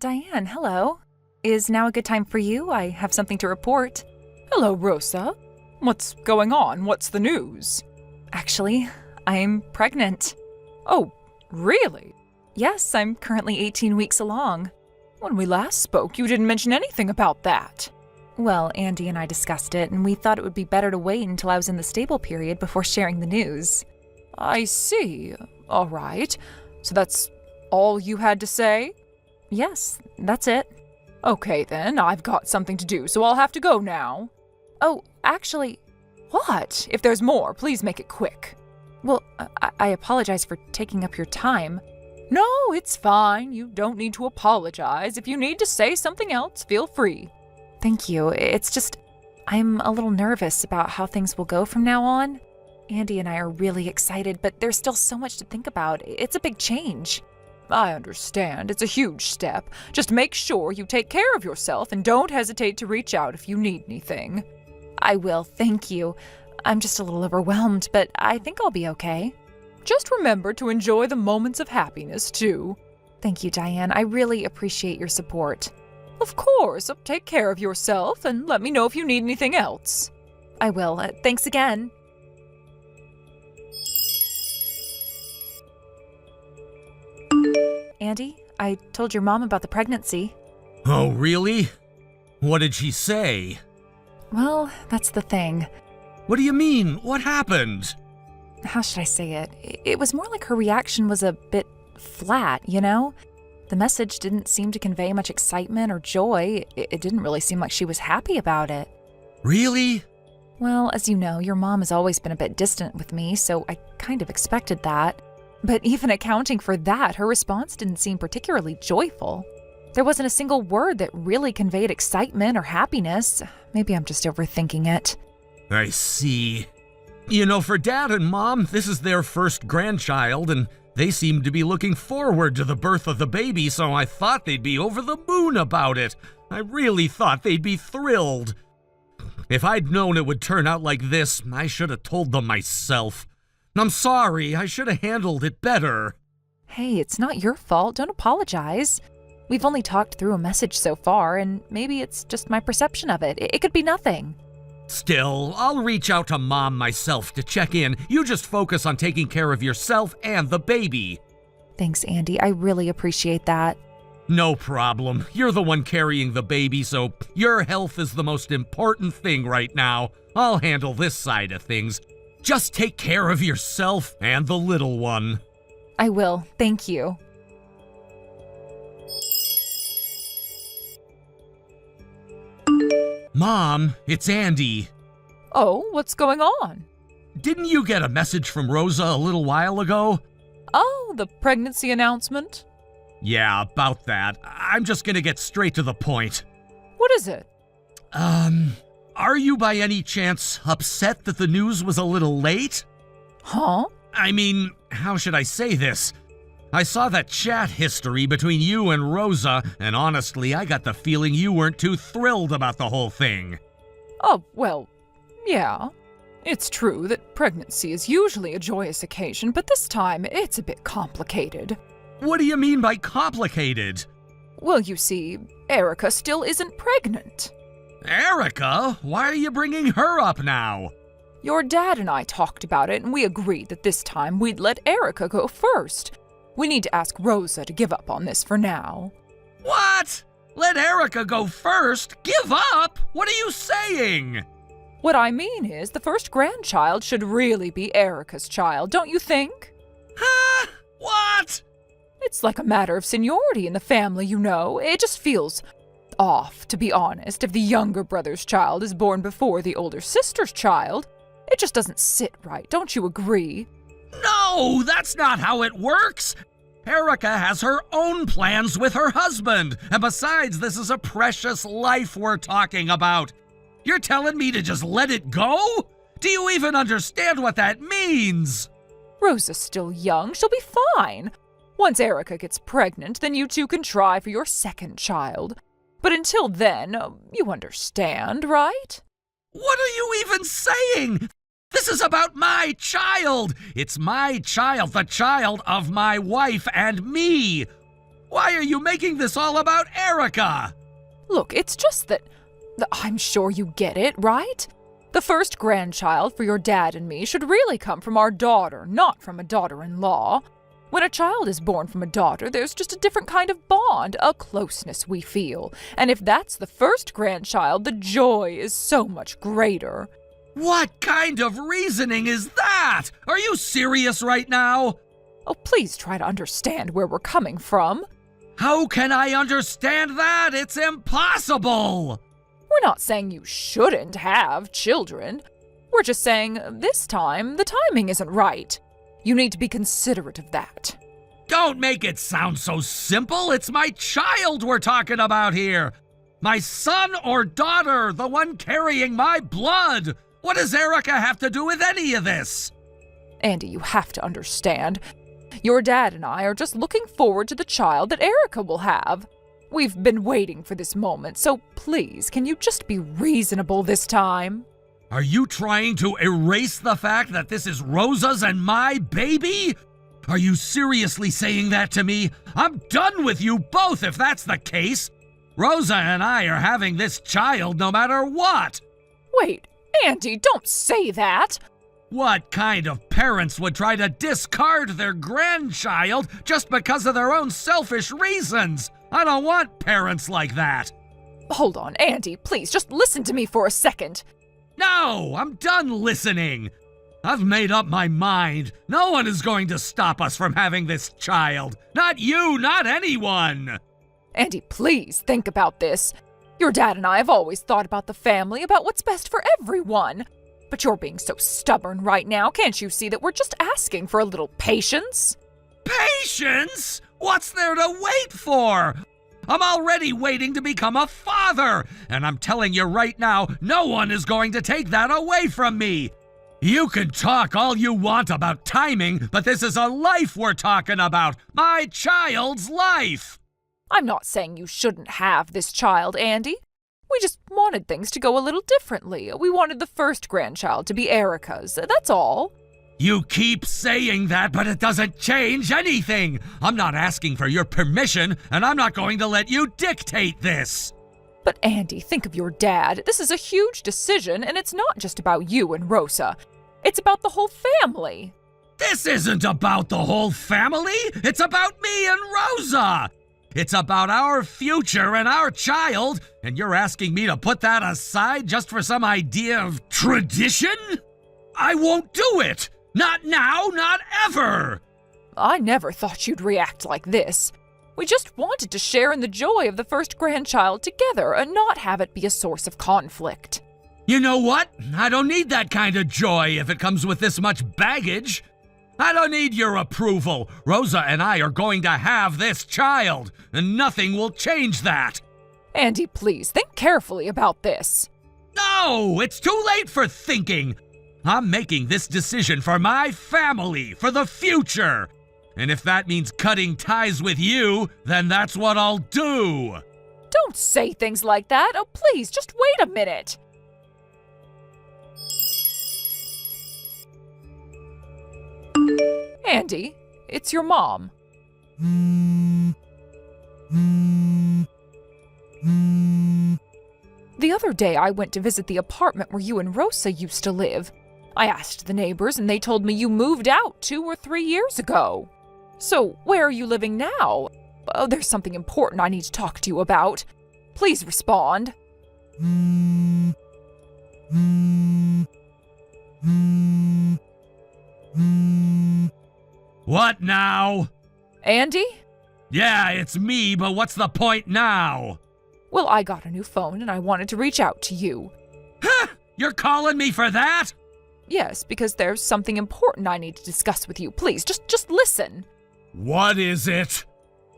Diane, hello. Is now a good time for you? I have something to report. Hello, Rosa. What's going on? What's the news? Actually, I'm pregnant. Oh, really? Yes, I'm currently 18 weeks along. When we last spoke, you didn't mention anything about that. Well, Andy and I discussed it, and we thought it would be better to wait until I was in the stable period before sharing the news. I see. All right. So that's all you had to say? Yes, that's it. Okay then, I've got something to do, so I'll have to go now. Oh, actually... What? If there's more, please make it quick. Well, I apologize for taking up your time. No, it's fine. You don't need to apologize. If you need to say something else, feel free. Thank you. It's just, I'm a little nervous about how things will go from now on. Andy and I are really excited, but there's still so much to think about. It's a big change. I understand. It's a huge step. Just make sure you take care of yourself and don't hesitate to reach out if you need anything. I will, thank you. I'm just a little overwhelmed, but I think I'll be okay. Just remember to enjoy the moments of happiness, too. Thank you, Diane. I really appreciate your support. Of course. Take care of yourself and let me know if you need anything else. I will. Thanks again. Andy, I told your mom about the pregnancy. Oh, really? What did she say? Well, that's the thing. What do you mean? What happened? How should I say it? It was more like her reaction was a bit flat, you know? The message didn't seem to convey much excitement or joy. It didn't really seem like she was happy about it. Really? Well, as you know, your mom has always been a bit distant with me, so I kind of expected that. But even accounting for that, her response didn't seem particularly joyful. There wasn't a single word that really conveyed excitement or happiness. Maybe I'm just overthinking it. I see. You know, for Dad and Mom, this is their first grandchild, and they seem to be looking forward to the birth of the baby, so I thought they'd be over the moon about it. I really thought they'd be thrilled. If I'd known it would turn out like this, I should have told them myself. I'm sorry, I should have handled it better. Hey, it's not your fault. Don't apologize. We've only talked through a message so far, and maybe it's just my perception of it. It could be nothing. Still, I'll reach out to Mom myself to check in. You just focus on taking care of yourself and the baby. Thanks, Andy. I really appreciate that. No problem. You're the one carrying the baby, so your health is the most important thing right now. I'll handle this side of things. Just take care of yourself and the little one. I will. Thank you. Mom, it's Andy. Oh, what's going on? Didn't you get a message from Rosa a little while ago? Oh, the pregnancy announcement? Yeah, about that. I'm just gonna get straight to the point. What is it? Are you by any chance upset that the news was a little late? Huh? I mean, how should I say this? I saw that chat history between you and Rosa, and honestly, I got the feeling you weren't too thrilled about the whole thing. Oh, well, yeah. It's true that pregnancy is usually a joyous occasion, but this time it's a bit complicated. What do you mean by complicated? Well, you see, Erica still isn't pregnant. Erica? Why are you bringing her up now? Your dad and I talked about it, and we agreed that this time we'd let Erica go first. We need to ask Rosa to give up on this for now. What? Let Erica go first? Give up? What are you saying? What I mean is, the first grandchild should really be Erica's child, don't you think? Huh? What? It's like a matter of seniority in the family, you know. It just feels off, to be honest, if the younger brother's child is born before the older sister's child. It just doesn't sit right, don't you agree? No, that's not how it works. Erica has her own plans with her husband, and besides, this is a precious life we're talking about. You're telling me to just let it go? Do you even understand what that means? Rosa's still young, she'll be fine. Once Erica gets pregnant, then you two can try for your second child. But until then, you understand, right? What are you even saying? This is about my child. It's my child, the child of my wife and me. Why are you making this all about Erica? Look, it's just that I'm sure you get it, right? The first grandchild for your dad and me should really come from our daughter, not from a daughter-in-law. When a child is born from a daughter, there's just a different kind of bond, a closeness we feel. And if that's the first grandchild, the joy is so much greater. What kind of reasoning is that? Are you serious right now? Oh, please try to understand where we're coming from. How can I understand that? It's impossible! We're not saying you shouldn't have children. We're just saying this time the timing isn't right. You need to be considerate of that. Don't make it sound so simple. It's my child we're talking about here. My son or daughter, the one carrying my blood. What does Erica have to do with any of this? Andy, you have to understand. Your dad and I are just looking forward to the child that Erica will have. We've been waiting for this moment, so please, can you just be reasonable this time? Are you trying to erase the fact that this is Rosa's and my baby? Are you seriously saying that to me? I'm done with you both if that's the case. Rosa and I are having this child no matter what. Wait, Andy, don't say that. What kind of parents would try to discard their grandchild just because of their own selfish reasons? I don't want parents like that. Hold on, Andy, please, just listen to me for a second. No, I'm done listening. I've made up my mind. No one is going to stop us from having this child. Not you, not anyone. Andy, please think about this. Your dad and I have always thought about the family, about what's best for everyone. But you're being so stubborn right now. Can't you see that we're just asking for a little patience? Patience? What's there to wait for? I'm already waiting to become a father, and I'm telling you right now, no one is going to take that away from me. You can talk all you want about timing, but this is a life we're talking about. My child's life. I'm not saying you shouldn't have this child, Andy. We just wanted things to go a little differently. We wanted the first grandchild to be Erica's, that's all. You keep saying that, but it doesn't change anything. I'm not asking for your permission, and I'm not going to let you dictate this. But Andy, think of your dad. This is a huge decision, and it's not just about you and Rosa. It's about the whole family. This isn't about the whole family. It's about me and Rosa. It's about our future and our child, and you're asking me to put that aside just for some idea of tradition? I won't do it. Not now, not ever! I never thought you'd react like this. We just wanted to share in the joy of the first grandchild together and not have it be a source of conflict. You know what? I don't need that kind of joy if it comes with this much baggage. I don't need your approval. Rosa and I are going to have this child, and nothing will change that. Andy, please, think carefully about this. No, it's too late for thinking. I'm making this decision for my family, for the future. And if that means cutting ties with you, then that's what I'll do. Don't say things like that. Oh, please, just wait a minute. Andy, it's your mom. The other day I went to visit the apartment where you and Rosa used to live. I asked the neighbors and they told me you moved out 2 or 3 years ago. So where are you living now? Oh, there's something important I need to talk to you about. Please respond. What now? Andy? Yeah, it's me, but what's the point now? Well, I got a new phone and I wanted to reach out to you. Huh? You're calling me for that? Yes, because there's something important I need to discuss with you. Please, just listen. What is it?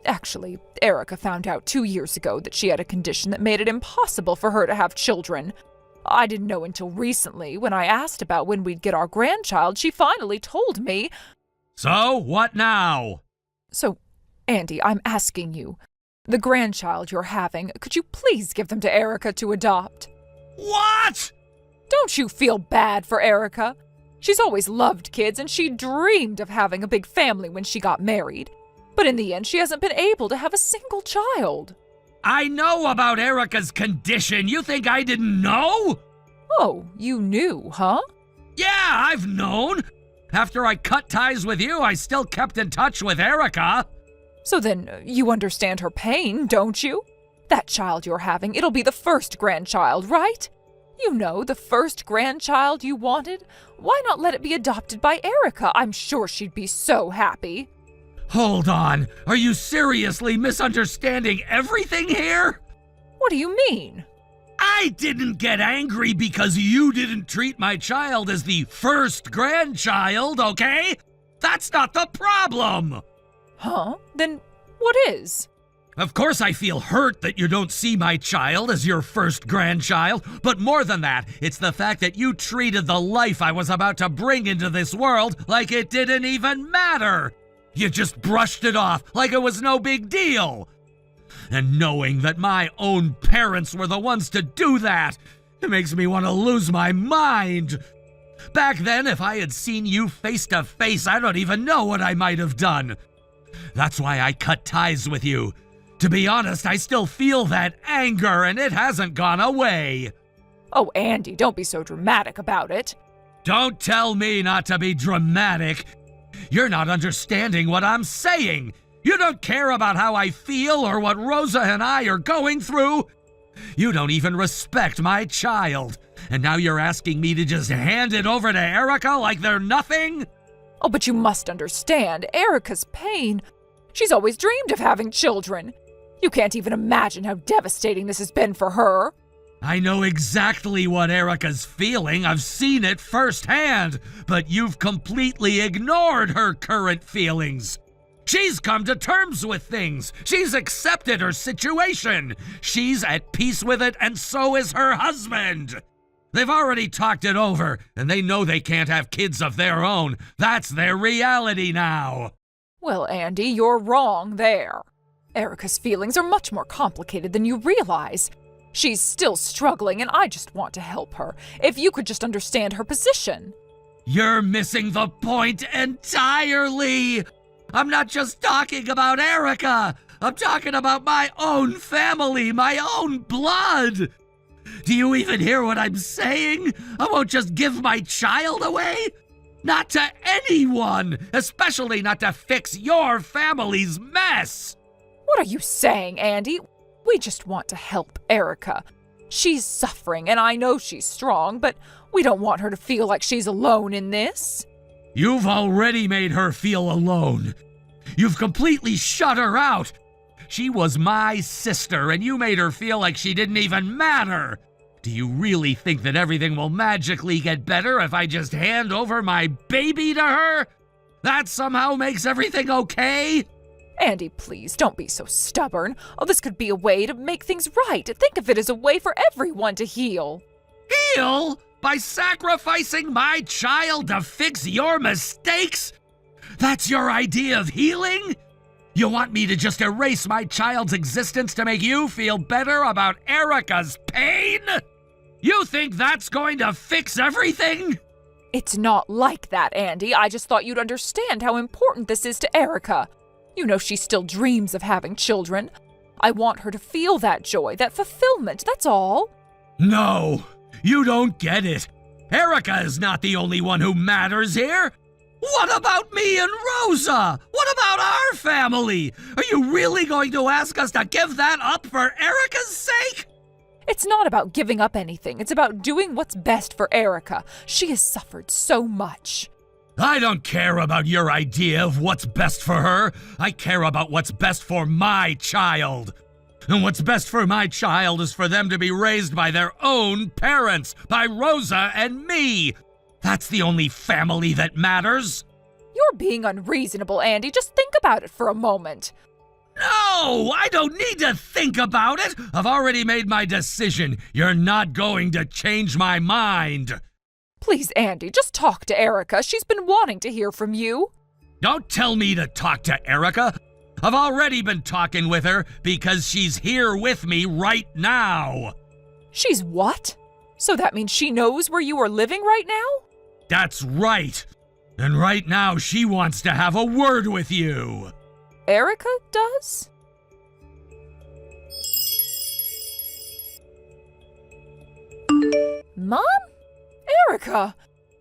Actually, Erica found out 2 years ago that she had a condition that made it impossible for her to have children. I didn't know until recently. When I asked about when we'd get our grandchild, she finally told me. So, what now? So, Andy, I'm asking you. The grandchild you're having, could you please give them to Erica to adopt? What? Don't you feel bad for Erica? She's always loved kids and she dreamed of having a big family when she got married. But in the end, she hasn't been able to have a single child. I know about Erica's condition. You think I didn't know? Oh, you knew, huh? Yeah, I've known. After I cut ties with you, I still kept in touch with Erica. So then, you understand her pain, don't you? That child you're having, it'll be the first grandchild, right? You know, the first grandchild you wanted. Why not let it be adopted by Erica? I'm sure she'd be so happy. Hold on. Are you seriously misunderstanding everything here? What do you mean? I didn't get angry because you didn't treat my child as the first grandchild, okay? That's not the problem. Huh? Then what is? Of course I feel hurt that you don't see my child as your first grandchild, but more than that, it's the fact that you treated the life I was about to bring into this world like it didn't even matter. You just brushed it off like it was no big deal. And knowing that my own parents were the ones to do that, it makes me want to lose my mind. Back then, if I had seen you face to face, I don't even know what I might have done. That's why I cut ties with you. To be honest, I still feel that anger, and it hasn't gone away. Oh, Andy, don't be so dramatic about it. Don't tell me not to be dramatic. You're not understanding what I'm saying. You don't care about how I feel or what Rosa and I are going through. You don't even respect my child. And now you're asking me to just hand it over to Erica like they're nothing? Oh, but you must understand Erica's pain. She's always dreamed of having children. You can't even imagine how devastating this has been for her. I know exactly what Erica's feeling. I've seen it firsthand. But you've completely ignored her current feelings. She's come to terms with things. She's accepted her situation. She's at peace with it, and so is her husband. They've already talked it over, and they know they can't have kids of their own. That's their reality now. Well, Andy, you're wrong there. Erica's feelings are much more complicated than you realize. She's still struggling, and I just want to help her. If you could just understand her position. You're missing the point entirely. I'm not just talking about Erica. I'm talking about my own family, my own blood. Do you even hear what I'm saying? I won't just give my child away. Not to anyone, especially not to fix your family's mess. What are you saying, Andy? We just want to help Erica. She's suffering, and I know she's strong, but we don't want her to feel like she's alone in this. You've already made her feel alone. You've completely shut her out. She was my sister, and you made her feel like she didn't even matter. Do you really think that everything will magically get better if I just hand over my baby to her? That somehow makes everything okay? Andy, please, don't be so stubborn. Oh, this could be a way to make things right. Think of it as a way for everyone to heal. Heal? By sacrificing my child to fix your mistakes? That's your idea of healing? You want me to just erase my child's existence to make you feel better about Erica's pain? You think that's going to fix everything? It's not like that, Andy. I just thought you'd understand how important this is to Erica. You know she still dreams of having children. I want her to feel that joy, that fulfillment, that's all. No, you don't get it. Erica is not the only one who matters here. What about me and Rosa? What about our family? Are you really going to ask us to give that up for Erica's sake? It's not about giving up anything. It's about doing what's best for Erica. She has suffered so much. I don't care about your idea of what's best for her. I care about what's best for my child. And what's best for my child is for them to be raised by their own parents, by Rosa and me. That's the only family that matters. You're being unreasonable, Andy. Just think about it for a moment. No, I don't need to think about it. I've already made my decision. You're not going to change my mind. Please, Andy, just talk to Erica. She's been wanting to hear from you. Don't tell me to talk to Erica. I've already been talking with her because she's here with me right now. She's what? So that means she knows where you are living right now? That's right. And right now she wants to have a word with you. Erica does? Mom? Erica!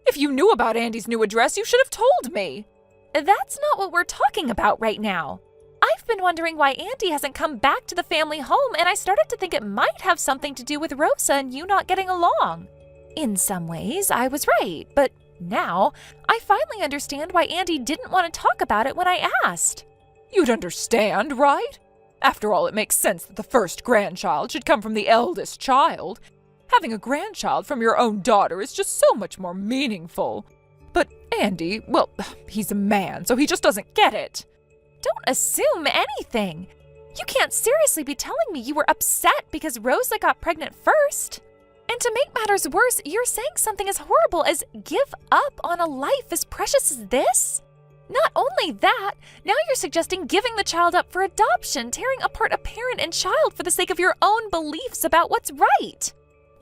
If you knew about Andy's new address, you should have told me. That's not what we're talking about right now. I've been wondering why Andy hasn't come back to the family home, and I started to think it might have something to do with Rosa and you not getting along. In some ways, I was right, but now I finally understand why Andy didn't want to talk about it when I asked. You'd understand, right? After all, it makes sense that the first grandchild should come from the eldest child. Having a grandchild from your own daughter is just so much more meaningful. But Andy, well, he's a man, so he just doesn't get it. Don't assume anything. You can't seriously be telling me you were upset because Rosa got pregnant first. And to make matters worse, you're saying something as horrible as give up on a life as precious as this? Not only that, now you're suggesting giving the child up for adoption, tearing apart a parent and child for the sake of your own beliefs about what's right.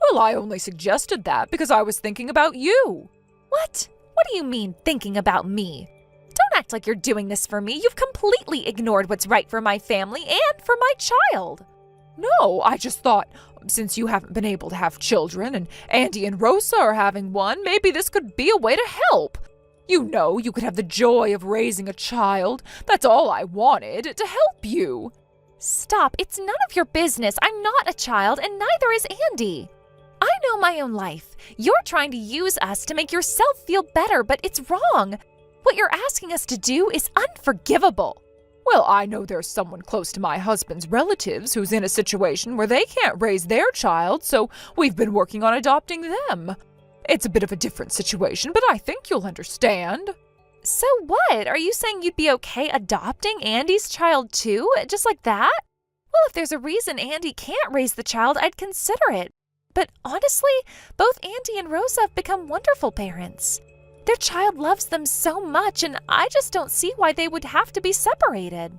Well, I only suggested that because I was thinking about you. What? What do you mean, thinking about me? Don't act like you're doing this for me. You've completely ignored what's right for my family and for my child. No, I just thought, since you haven't been able to have children and Andy and Rosa are having one, maybe this could be a way to help. You know, you could have the joy of raising a child. That's all I wanted, to help you. Stop. It's none of your business. I'm not a child, and neither is Andy. I know my own life. You're trying to use us to make yourself feel better, but it's wrong. What you're asking us to do is unforgivable. Well, I know there's someone close to my husband's relatives who's in a situation where they can't raise their child, so we've been working on adopting them. It's a bit of a different situation, but I think you'll understand. So what? Are you saying you'd be okay adopting Andy's child too, just like that? Well, if there's a reason Andy can't raise the child, I'd consider it. But honestly, both Andy and Rosa have become wonderful parents. Their child loves them so much, and I just don't see why they would have to be separated.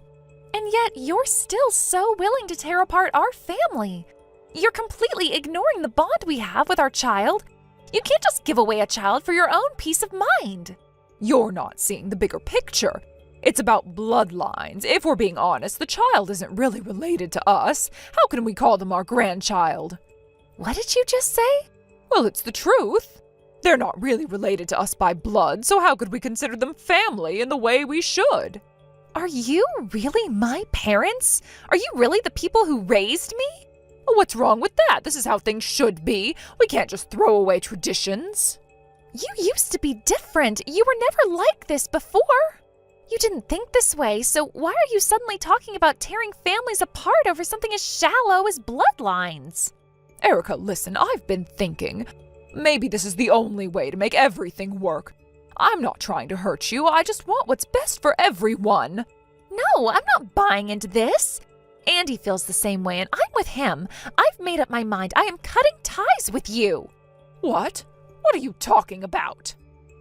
And yet, you're still so willing to tear apart our family. You're completely ignoring the bond we have with our child. You can't just give away a child for your own peace of mind. You're not seeing the bigger picture. It's about bloodlines. If we're being honest, the child isn't really related to us. How can we call them our grandchild? What did you just say? Well, it's the truth. They're not really related to us by blood, so how could we consider them family in the way we should? Are you really my parents? Are you really the people who raised me? Well, what's wrong with that? This is how things should be. We can't just throw away traditions. You used to be different. You were never like this before. You didn't think this way, so why are you suddenly talking about tearing families apart over something as shallow as bloodlines? Erica, listen, I've been thinking. Maybe this is the only way to make everything work. I'm not trying to hurt you. I just want what's best for everyone. No, I'm not buying into this. Andy feels the same way, and I'm with him. I've made up my mind. I am cutting ties with you. What? What are you talking about?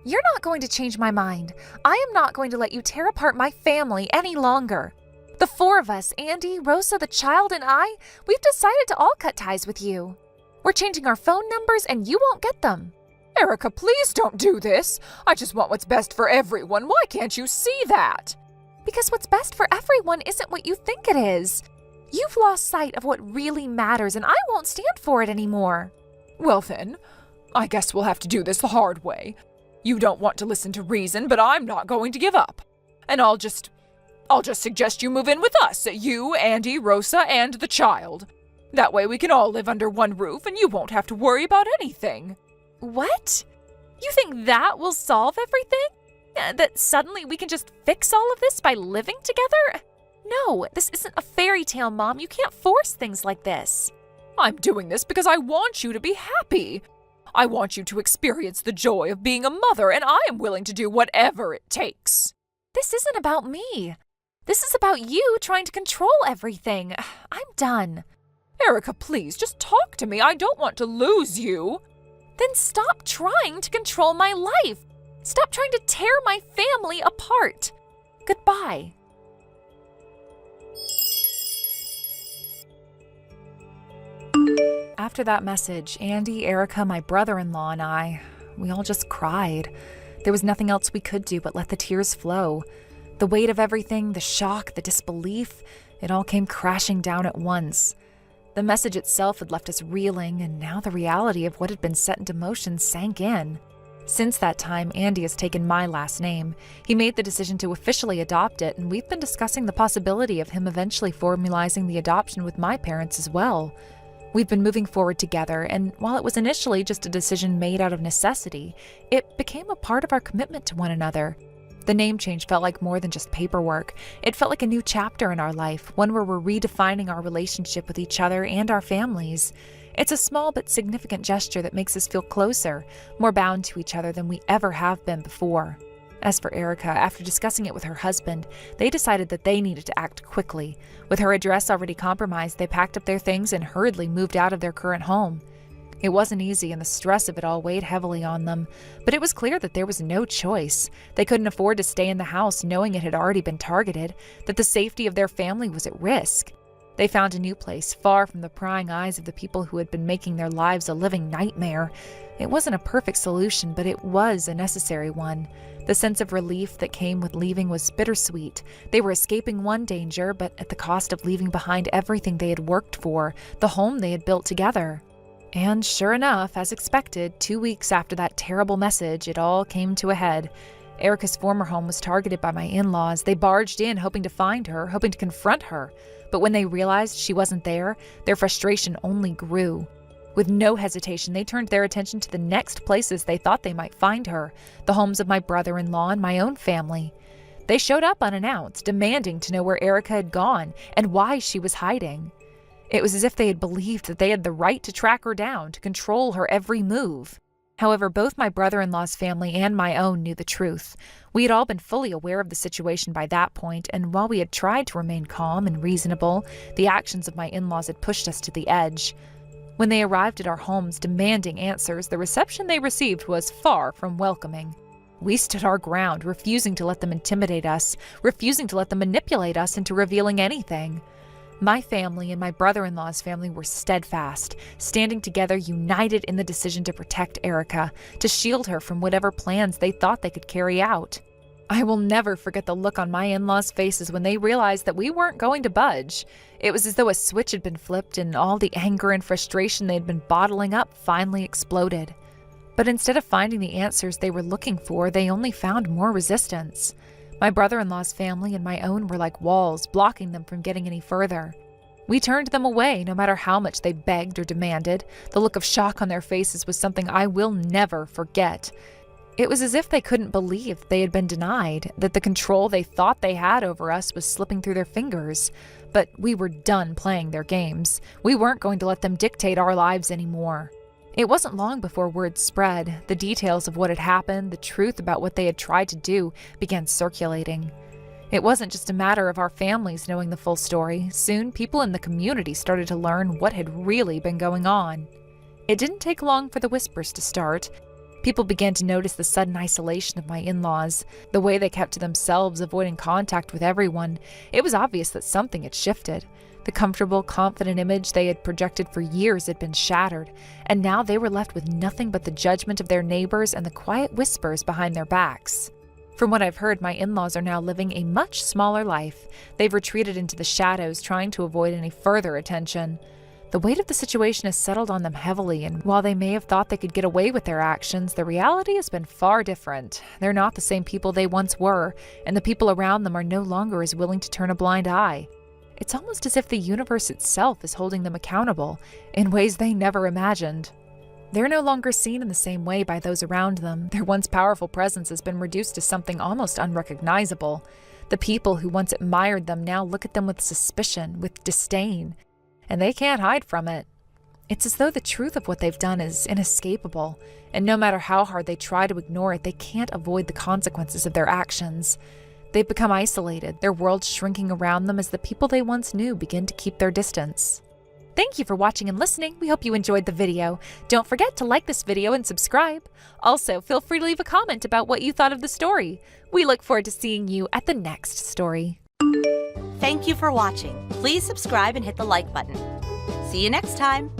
You're not going to change my mind. I am not going to let you tear apart my family any longer. The four of us, Andy, Rosa, the child, and I, we've decided to all cut ties with you. We're changing our phone numbers, and you won't get them. Erica, please don't do this. I just want what's best for everyone. Why can't you see that? Because what's best for everyone isn't what you think it is. You've lost sight of what really matters, and I won't stand for it anymore. Well then, I guess we'll have to do this the hard way. You don't want to listen to reason, but I'm not going to give up. And I'll just suggest you move in with us, you, Andy, Rosa, and the child. That way we can all live under one roof and you won't have to worry about anything. What? You think that will solve everything? That suddenly we can just fix all of this by living together? No, this isn't a fairy tale, Mom. You can't force things like this. I'm doing this because I want you to be happy. I want you to experience the joy of being a mother, and I am willing to do whatever it takes. This isn't about me. This is about you trying to control everything. I'm done. Erica, please, just talk to me. I don't want to lose you. Then stop trying to control my life. Stop trying to tear my family apart. Goodbye. After that message, Andy, Erica, my brother-in-law, and we all just cried. There was nothing else we could do but let the tears flow. The weight of everything, the shock, the disbelief, it all came crashing down at once. The message itself had left us reeling, and now the reality of what had been set into motion sank in. Since that time, Andy has taken my last name. He made the decision to officially adopt it, and we've been discussing the possibility of him eventually formalizing the adoption with my parents as well. We've been moving forward together, and while it was initially just a decision made out of necessity, it became a part of our commitment to one another. The name change felt like more than just paperwork. It felt like a new chapter in our life, one where we're redefining our relationship with each other and our families. It's a small but significant gesture that makes us feel closer, more bound to each other than we ever have been before. As for Erica, after discussing it with her husband, they decided that they needed to act quickly. With her address already compromised, they packed up their things and hurriedly moved out of their current home. It wasn't easy, and the stress of it all weighed heavily on them, but it was clear that there was no choice. They couldn't afford to stay in the house knowing it had already been targeted, that the safety of their family was at risk. They found a new place, far from the prying eyes of the people who had been making their lives a living nightmare. It wasn't a perfect solution, but it was a necessary one. The sense of relief that came with leaving was bittersweet. They were escaping one danger, but at the cost of leaving behind everything they had worked for, the home they had built together. And sure enough, as expected, 2 weeks after that terrible message, it all came to a head. Erica's former home was targeted by my in-laws. They barged in, hoping to find her, hoping to confront her. But when they realized she wasn't there, their frustration only grew. With no hesitation, they turned their attention to the next places they thought they might find her, the homes of my brother-in-law and my own family. They showed up unannounced, demanding to know where Erica had gone and why she was hiding. It was as if they had believed that they had the right to track her down, to control her every move. However, both my brother-in-law's family and my own knew the truth. We had all been fully aware of the situation by that point, and while we had tried to remain calm and reasonable, the actions of my in-laws had pushed us to the edge. When they arrived at our homes demanding answers, the reception they received was far from welcoming. We stood our ground, refusing to let them intimidate us, refusing to let them manipulate us into revealing anything. My family and my brother-in-law's family were steadfast, standing together, united in the decision to protect Erica, to shield her from whatever plans they thought they could carry out. I will never forget the look on my in-laws' faces when they realized that we weren't going to budge. It was as though a switch had been flipped and all the anger and frustration they had been bottling up finally exploded. But instead of finding the answers they were looking for, they only found more resistance. My brother-in-law's family and my own were like walls, blocking them from getting any further. We turned them away no matter how much they begged or demanded. The look of shock on their faces was something I will never forget. It was as if they couldn't believe they had been denied, that the control they thought they had over us was slipping through their fingers. But we were done playing their games. We weren't going to let them dictate our lives anymore. It wasn't long before word spread. The details of what had happened, the truth about what they had tried to do, began circulating. It wasn't just a matter of our families knowing the full story. Soon, people in the community started to learn what had really been going on. It didn't take long for the whispers to start. People began to notice the sudden isolation of my in-laws, the way they kept to themselves, avoiding contact with everyone. It was obvious that something had shifted. The comfortable, confident image they had projected for years had been shattered, and now they were left with nothing but the judgment of their neighbors and the quiet whispers behind their backs. From what I've heard, my in-laws are now living a much smaller life. They've retreated into the shadows, trying to avoid any further attention. The weight of the situation has settled on them heavily, and while they may have thought they could get away with their actions, the reality has been far different. They're not the same people they once were, and the people around them are no longer as willing to turn a blind eye. It's almost as if the universe itself is holding them accountable in ways they never imagined. They're no longer seen in the same way by those around them. Their once powerful presence has been reduced to something almost unrecognizable. The people who once admired them now look at them with suspicion, with disdain, and they can't hide from it. It's as though the truth of what they've done is inescapable, and no matter how hard they try to ignore it, they can't avoid the consequences of their actions. They've become isolated, their world shrinking around them as the people they once knew begin to keep their distance. Thank you for watching and listening. We hope you enjoyed the video. Don't forget to like this video and subscribe. Also, feel free to leave a comment about what you thought of the story. We look forward to seeing you at the next story. Thank you for watching. Please subscribe and hit the like button. See you next time.